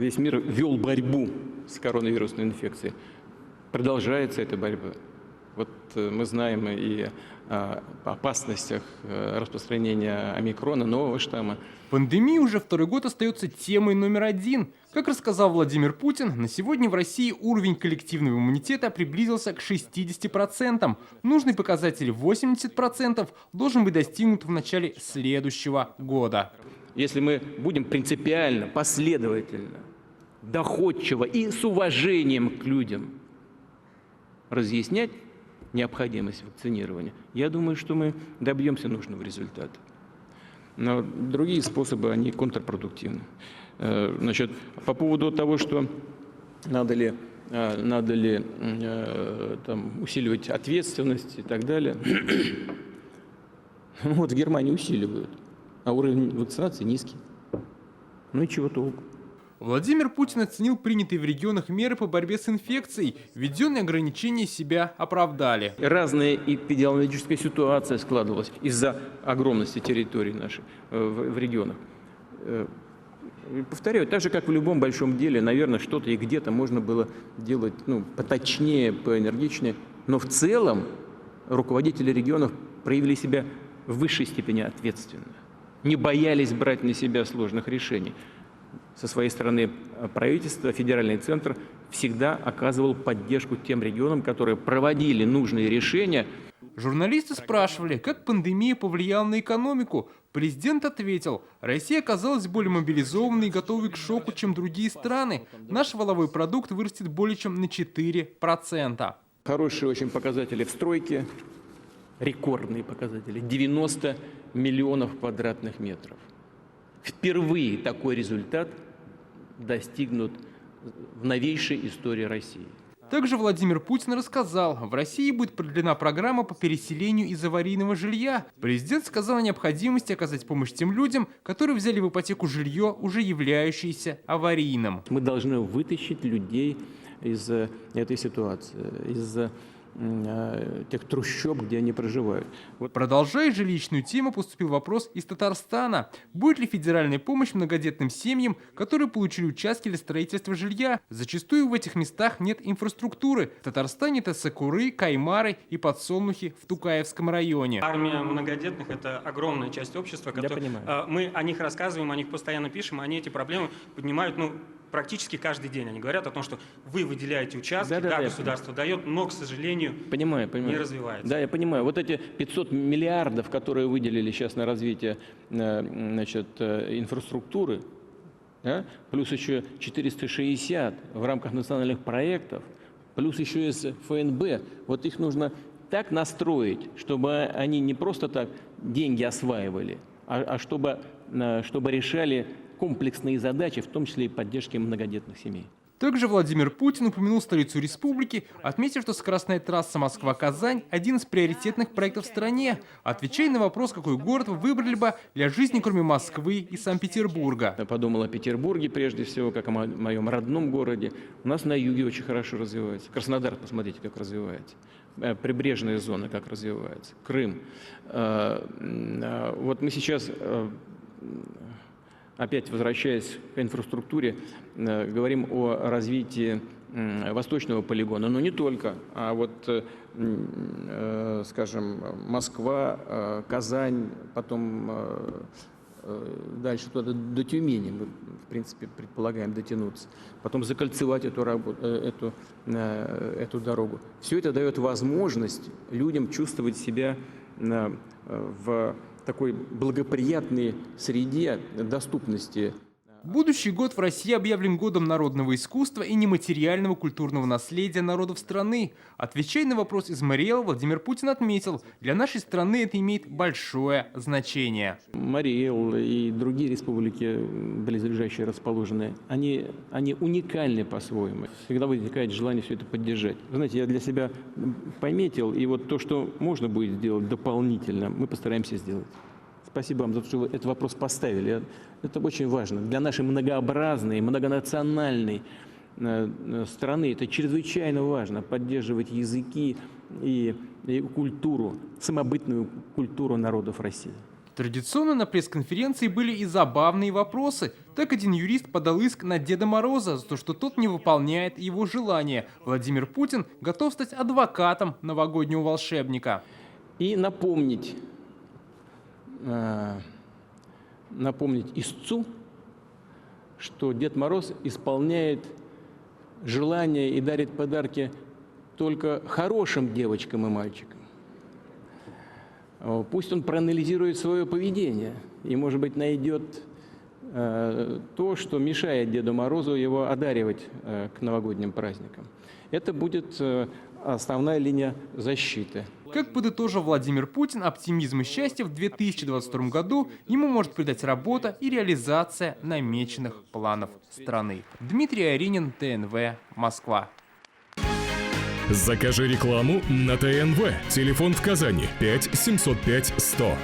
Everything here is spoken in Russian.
весь мир вел борьбу с коронавирусной инфекцией. Продолжается эта борьба. Вот мы знаем и о опасностях распространения омикрона, нового штамма. Пандемия уже второй год остается темой номер один. Как рассказал Владимир Путин, на сегодня в России уровень коллективного иммунитета приблизился к 60%. Нужный показатель 80% должен быть достигнут в начале следующего года. Если мы будем принципиально, последовательно, доходчиво и с уважением к людям разъяснять необходимость вакцинирования, я думаю, что мы добьемся нужного результата. Но другие способы, они контрпродуктивны. Значит, по поводу того, что надо ли там, усиливать ответственность и так далее. Вот в Германии усиливают, а уровень вакцинации низкий. Ну и чего толку? Владимир Путин оценил принятые в регионах меры по борьбе с инфекцией. Введенные ограничения себя оправдали. Разная эпидемиологическая ситуация складывалась из-за огромности территорий наших в регионах. Повторяю, так же, как в любом большом деле, наверное, что-то и где-то можно было делать поточнее, поэнергичнее. Но в целом руководители регионов проявили себя в высшей степени ответственно. Не боялись брать на себя сложных решений. Со своей стороны правительство, федеральный центр всегда оказывал поддержку тем регионам, которые проводили нужные решения. Журналисты спрашивали, как пандемия повлияла на экономику. Президент ответил: Россия оказалась более мобилизованной и готовой к шоку, чем другие страны. Наш валовой продукт вырастет более чем на 4%. Хорошие очень показатели в стройке, рекордные показатели, 90 миллионов квадратных метров. Впервые такой результат достигнут в новейшей истории России. Также Владимир Путин рассказал, в России будет продлена программа по переселению из аварийного жилья. Президент сказал о необходимости оказать помощь тем людям, которые взяли в ипотеку жилье, уже являющееся аварийным. Мы должны вытащить людей из этой ситуации, из тех трущоб, где они проживают. Продолжая жилищную тему, поступил вопрос из Татарстана. Будет ли федеральная помощь многодетным семьям, которые получили участки для строительства жилья? Зачастую в этих местах нет инфраструктуры. В Татарстане это Сакуры, Каймары и Подсолнухи в Тукаевском районе. Армия многодетных – это огромная часть общества. Мы о них рассказываем, о них постоянно пишем, они эти проблемы поднимают, практически каждый день. Они говорят о том, что вы выделяете участки, государство дает, но, к сожалению, не развивается. Да, я понимаю. Вот эти 500 миллиардов, которые выделили сейчас на развитие инфраструктуры, плюс еще 460 в рамках национальных проектов, плюс еще из ФНБ. Вот их нужно так настроить, чтобы они не просто так деньги осваивали, а чтобы решали комплексные задачи, в том числе и поддержки многодетных семей. Также Владимир Путин упомянул столицу республики, отметив, что скоростная трасса Москва-Казань – один из приоритетных проектов в стране. Отвечая на вопрос, какой город вы выбрали бы для жизни, кроме Москвы и Санкт-Петербурга. Я подумал о Петербурге прежде всего, как о моем родном городе. У нас на юге очень хорошо развивается. Краснодар, посмотрите, как развивается. Прибрежная зона, как развивается. Крым. Вот мы сейчас, опять возвращаясь к инфраструктуре, говорим о развитии восточного полигона, но не только, а вот, скажем, Москва, Казань, потом дальше туда до Тюмени мы, в принципе, предполагаем дотянуться, потом закольцевать эту дорогу. Все это дает возможность людям чувствовать себя в такой благоприятной среде доступности. Будущий год в России объявлен годом народного искусства и нематериального культурного наследия народов страны. Отвечая на вопрос из Мариэл, Владимир Путин отметил, для нашей страны это имеет большое значение. Мариэл и другие республики, близлежащие расположенные, они уникальны по-своему. Всегда возникает желание все это поддержать. Вы знаете, я для себя пометил, и вот то, что можно будет сделать дополнительно, мы постараемся сделать. Спасибо вам за то, что вы этот вопрос поставили. Это очень важно. Для нашей многообразной, многонациональной страны это чрезвычайно важно поддерживать языки и культуру, самобытную культуру народов России. В Традиционно на пресс-конференции были и забавные вопросы. Так один юрист подал иск на Деда Мороза за то, что тот не выполняет его желания. Владимир Путин готов стать адвокатом новогоднего волшебника. И напомнить истцу, что Дед Мороз исполняет желания и дарит подарки только хорошим девочкам и мальчикам. Пусть он проанализирует свое поведение и, может быть, найдет то, что мешает Деду Морозу его одаривать к новогодним праздникам. Это будет основная линия защиты. Как подытожил Владимир Путин, оптимизм и счастье в 2022 году ему может придать работа и реализация намеченных планов страны. Дмитрий Аринин, ТНВ, Москва. Закажи рекламу на ТНВ. Телефон в Казани 5 705 100.